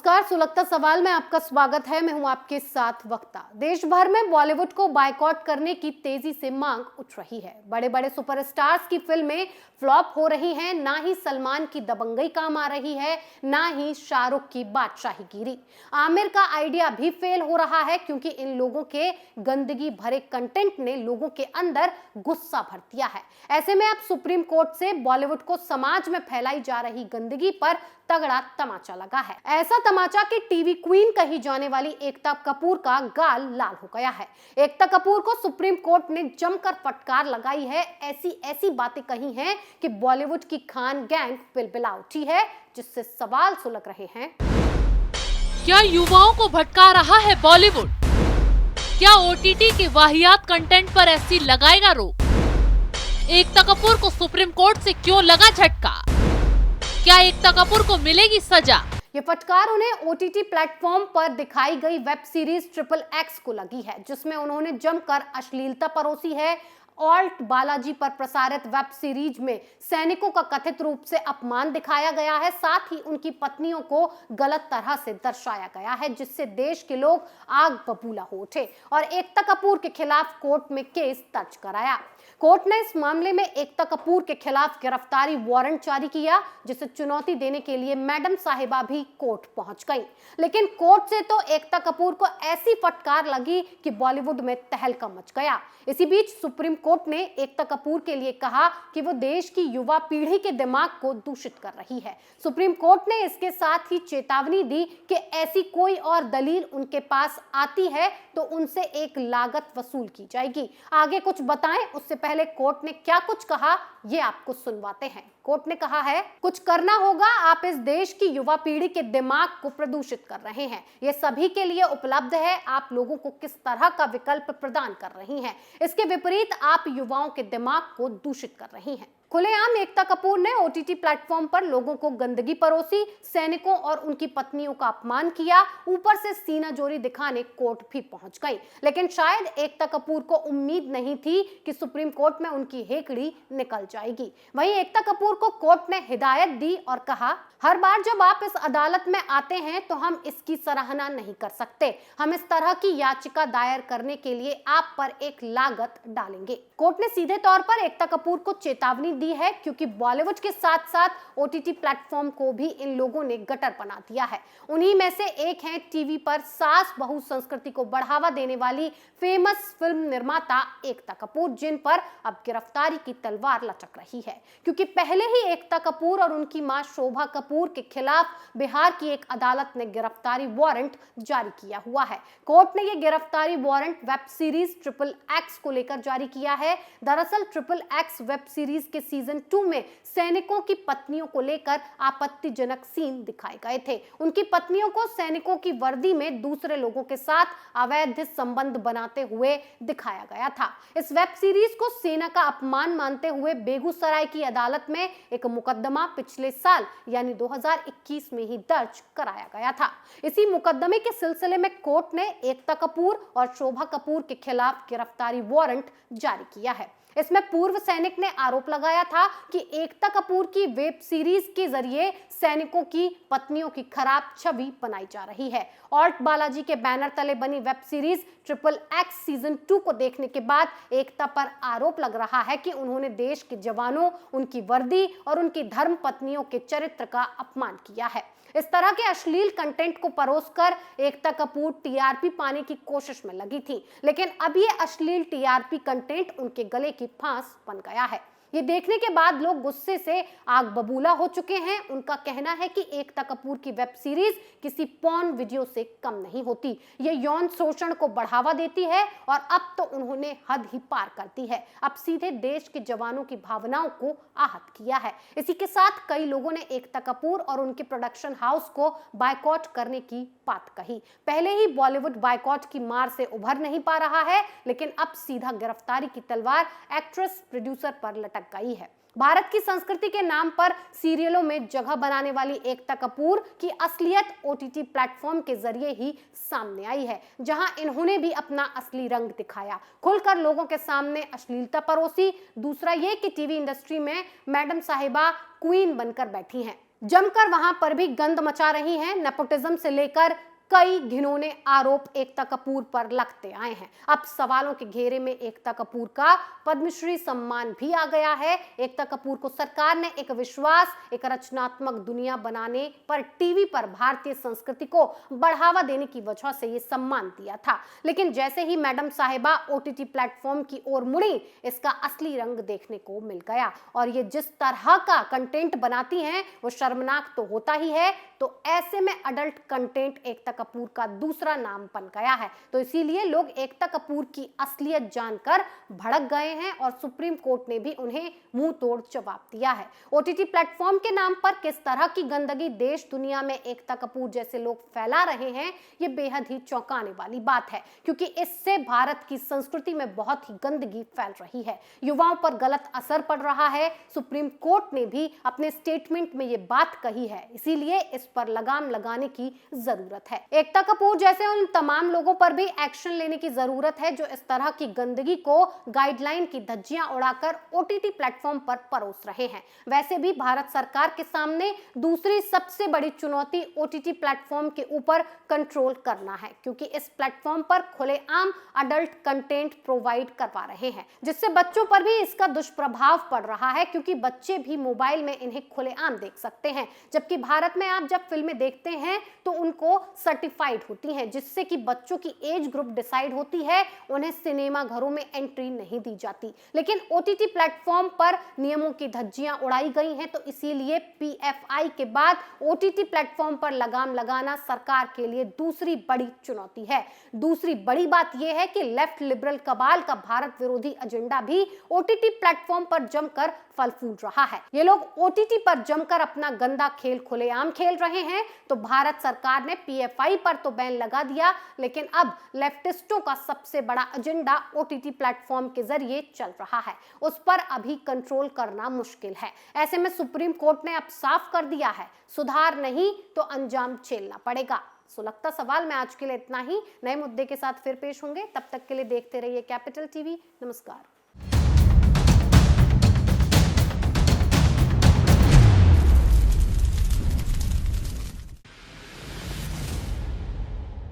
नमस्कार, सुलगता सवाल में आपका स्वागत है। मैं हूं आपके साथ वक्ता। देश भर में बॉलीवुड को बायकॉट करने की तेजी से मांग उठ रही है। बड़े बड़े सुपरस्टार्स की फिल्में फ्लॉप हो रही हैं। ना ही सलमान की दबंगई काम आ रही है, ना ही शाहरुख की बादशाहीगिरी। आमिर का आइडिया भी फेल हो रहा है क्योंकि इन लोगों के गंदगी भरे कंटेंट ने लोगों के अंदर गुस्सा भर दिया है। ऐसे में अब सुप्रीम कोर्ट से बॉलीवुड को समाज में फैलाई जा रही गंदगी पर तगड़ा तमाचा लगा है। ऐसा तमाचा कि टीवी क्वीन कही जाने वाली एकता कपूर का गाल लाल हो गया है। एकता कपूर को सुप्रीम कोर्ट ने जमकर फटकार लगाई है। ऐसी बातें कही हैं कि बॉलीवुड की खान गैंग बिलबिला उठी है, जिससे सवाल सुलग रहे हैं। क्या युवाओं को भटका रहा है बॉलीवुड? क्या ओटीटी के वाहियात कंटेंट पर ऐसी लगाएगा रोक? एकता कपूर को सुप्रीम कोर्ट से क्यों लगा झटका? क्या एकता कपूर को मिलेगी सजा? ये फटकार उन्हें ओटीटी प्लेटफॉर्म पर दिखाई गई वेब सीरीज ट्रिपल एक्स को लगी है, जिसमें उन्होंने जमकर अश्लीलता परोसी है। ऑल्ट बालाजी पर प्रसारित वेब सीरीज में सैनिकों का कथित रूप से अपमान दिखाया गया है। साथ ही उनकी पत्नियों को गलत तरह से दर्शाया गया है, जिससे देश के लोग आग बबूला हो उठे और एकता कपूर के खिलाफ कोर्ट में केस दर्ज कराया। कोर्ट ने इस मामले में एकता कपूर के खिलाफ गिरफ्तारी वारंट जारी किया, जिसे चुनौती देने के लिए मैडम साहिबा भी कोर्ट पहुंच गई। लेकिन कोर्ट से तो एकता कपूर को ऐसी फटकार लगी कि बॉलीवुड में तहलका मच गया। इसी बीच सुप्रीम कोर्ट ने एकता कपूर के लिए कहा कि वो देश की युवा पीढ़ी के दिमाग को दूषित कर रही है। सुप्रीम कोर्ट ने इसके साथ ही चेतावनी दी कि ऐसी कोई और दलील उनके पास आती है तो उनसे एक लागत वसूल की जाएगी। आगे कुछ बताएं उससे पहले कोर्ट ने क्या कुछ कहा, ये आपको सुनवाते हैं। कोर्ट ने कहा है, कुछ करना होगा। आप इस देश की युवा पीढ़ी के दिमाग को प्रदूषित कर रहे हैं। यह सभी के लिए उपलब्ध है। आप लोगों को किस तरह का विकल्प प्रदान कर रही हैं। इसके विपरीत आप युवाओं के दिमाग को दूषित कर रही हैं। खुलेआम एकता कपूर ने ओटीटी प्लेटफॉर्म पर लोगों को गंदगी परोसी, सैनिकों और उनकी पत्नियों का अपमान किया, ऊपर से सीना जोरी दिखाने कोर्ट भी पहुंच गई। लेकिन शायद एकता कपूर को उम्मीद नहीं थी कि सुप्रीम कोर्ट में उनकी हेकड़ी निकल जाएगी। वहीं एकता कपूर को कोर्ट ने हिदायत दी और कहा, हर बार जब आप इस अदालत में आते हैं तो हम इसकी सराहना नहीं कर सकते। हम इस तरह की याचिका दायर करने के लिए आप पर एक लागत डालेंगे। कोर्ट ने सीधे तौर पर एकता कपूर को चेतावनी दी है, क्योंकि बॉलीवुड के साथ साथ ओटीटी प्लेटफॉर्म को भी इन लोगों ने गटर बना दिया है। उन्हीं में से एक है टीवी पर सास बहू संस्कृति को बढ़ावा देने वाली फेमस फिल्म निर्माता एकता कपूर, जिन पर अब गिरफ्तारी की तलवार लटक रही है। क्योंकि पहले ही एकता कपूर और उनकी मां शोभा कपूर के खिलाफ बिहार की एक अदालत ने गिरफ्तारी वारंट जारी किया हुआ है। कोर्ट ने यह गिरफ्तारी warrant web series triple x को लेकर जारी किया है। दरअसल ट्रिपल एक्स वेब सीरीज के सीजन 2 में सैनिकों की पत्नियों को लेकर आपत्तिजनक सीन दिखाए गए थे। उनकी पत्नियों को सैनिकों की वर्दी में दूसरे लोगों के साथ अवैध संबंध बनाते हुए दिखाया गया था। इस वेब सीरीज को सेना का अपमान मानते हुए बेगूसराय की अदालत में एक मुकदमा पिछले साल यानी 2021 में ही दर्ज कराया गया था। इसी मुकदमे के सिलसिले में कोर्ट ने एकता कपूर और शोभा कपूर के खिलाफ गिरफ्तारी वारंट जारी किया है। इसमें पूर्व सैनिक ने आरोप लगाया था कि एकता कपूर की वेब सीरीज के जरिए सैनिकों की पत्नियों की खराब छवि बनाई जा रही है। ऑल्ट बालाजी के बैनर तले बनी web series triple x season 2 को देखने के बाद एकता पर आरोप लग रहा है कि उन्होंने देश के जवानों, उनकी वर्दी और उनकी धर्म पत्नियों के चरित्र का अपमान किया है। इस तरह के अश्लील कंटेंट को परोसकर एकता कपूर टीआरपी पाने की कोशिश में लगी थी, लेकिन अब ये अश्लील टीआरपी कंटेंट उनके गले की फांस बन गया है। ये देखने के बाद लोग गुस्से से आग बबूला हो चुके हैं। उनका कहना है कि एकता कपूर की वेब सीरीज किसी पॉर्न वीडियो से कम नहीं होती। ये यौन शोषण को बढ़ावा देती है और अब तो उन्होंने हद ही पार कर दी है। अब सीधे देश के जवानों की भावनाओं को आहत किया है। इसी के साथ कई लोगों ने एकता कपूर और उनके प्रोडक्शन हाउस को बायकॉट करने की बात कही। पहले ही बॉलीवुड बायकॉट की मार से उभर नहीं पा रहा है, लेकिन अब सीधा गिरफ्तारी की तलवार एक्ट्रेस प्रोड्यूसर पर लटक गई है। भारत की संस्कृति के नाम पर सीरियलों में जगह बनाने वाली एकता कपूर की असलियत ओटीटी प्लेटफॉर्म के जरिए ही सामने आई है, जहां इन्होंने भी अपना असली रंग दिखाया, खुलकर लोगों के सामने अश्लीलता परोसी। दूसरा ये कि टीवी इंडस्ट्री में मैडम साहिबा क्वीन बनकर बैठी हैं। जमकर वहां पर भी गंद मचा रही हैं। नेपोटिज्म से लेकर कई घिनौने आरोप एकता कपूर पर लगते आए हैं। अब सवालों के घेरे में एकता कपूर का पद्मश्री सम्मान भी आ गया है। एकता कपूर को सरकार ने एक विश्वास, एक रचनात्मक दुनिया बनाने पर टीवी पर भारतीय संस्कृति को बढ़ावा देने की वजह से ये सम्मान दिया था। लेकिन जैसे ही मैडम साहिबा ओटीटी प्लेटफॉर्म की ओर मुड़ी, इसका असली रंग देखने को मिल गया। और ये जिस तरह का कंटेंट बनाती हैं वो शर्मनाक तो होता ही है, तो ऐसे में अडल्ट कंटेंट एकता कपूर का दूसरा नाम बन गया है। तो इसीलिए लोग एकता कपूर की असलियत जानकर भड़क गए हैं और सुप्रीम कोर्ट ने भी उन्हें मुंह तोड़ जवाब दिया है। ओटीटी प्लेटफॉर्म के नाम पर किस तरह की गंदगी देश दुनिया में एकता कपूर जैसे लोग फैला रहे हैं, ये बेहद ही चौंकाने वाली बात है, क्योंकि इससे भारत की संस्कृति में बहुत ही गंदगी फैल रही है, युवाओं पर गलत असर पड़ रहा है। सुप्रीम कोर्ट ने भी अपने स्टेटमेंट में ये बात कही है, इसीलिए इस पर लगाम लगाने की जरूरत है। एकता कपूर जैसे उन तमाम लोगों पर भी एक्शन लेने की जरूरत है जो इस तरह की गंदगी को गाइडलाइन की धज्जियां उड़ाकर ओटीटी प्लेटफॉर्म पर परोस रहे हैं। वैसे भी भारत सरकार के सामने दूसरी सबसे बड़ी चुनौती ओटीटी प्लेटफॉर्म के ऊपर कंट्रोल करना है, क्योंकि इस प्लेटफॉर्म पर खुलेआम अडल्ट कंटेंट प्रोवाइड करवा रहे हैं, जिससे बच्चों पर भी इसका दुष्प्रभाव पड़ रहा है, क्योंकि बच्चे भी मोबाइल में इन्हें खुलेआम देख सकते हैं। जबकि भारत में आप जब फिल्में देखते हैं तो उनको सर्टिफाइड होती हैं, जिससे कि बच्चों की एज ग्रुप डिसाइड होती है, उन्हें सिनेमा घरों में एंट्री नहीं दी जाती। लेकिन ओटीटी प्लेटफॉर्म पर नियमों की धज्जियां उड़ाई गई हैं, तो इसीलिए पीएफआई के बाद ओटीटी प्लेटफॉर्म पर लगाम लगाना सरकार के लिए दूसरी बड़ी चुनौती है। दूसरी बड़ी बात यह है कि लेफ्ट लिबरल कबाल का भारत विरोधी एजेंडा भी ओटीटी प्लेटफॉर्म पर जमकर फल फूल रहा है। ये लोग ओटीटी पर जमकर अपना गंदा खेल खुलेआम खेल रहे हैं। तो भारत सरकार ने पीएफआई पर तो बैन लगा दिया, लेकिन अब लेफ्टिस्टों का सबसे बड़ा एजेंडा ओटीटी प्लेटफॉर्म के जरिए चल रहा है, उस पर अभी कंट्रोल करना मुश्किल है। ऐसे में सुप्रीम कोर्ट ने अब साफ कर दिया है, सुधार नहीं तो अंजाम झेलना पड़ेगा। सुलगता सवाल में आज के लिए इतना ही। नए मुद्दे के साथ फिर पेश होंगे, तब तक के लिए देखते रहिए कैपिटल टीवी। नमस्कार।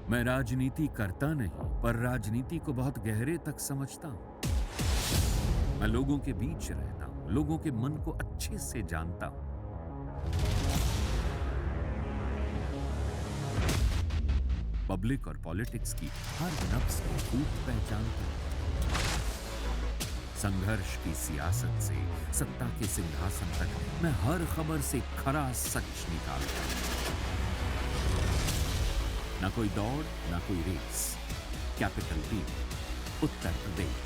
मैं राजनीति करता नहीं, पर राजनीति को बहुत गहरे तक समझता हूं। मैं लोगों के बीच रहता हूं, लोगों के मन को अच्छे से जानता हूं। पब्लिक और पॉलिटिक्स की हर नब्ज को खूब पहचानता हूं। संघर्ष की सियासत से सत्ता के सिंहासन तक मैं हर खबर से खरा सच निकालता हूं। ना कोई दौड़, ना कोई race. Capital TV, Uttar Pradesh.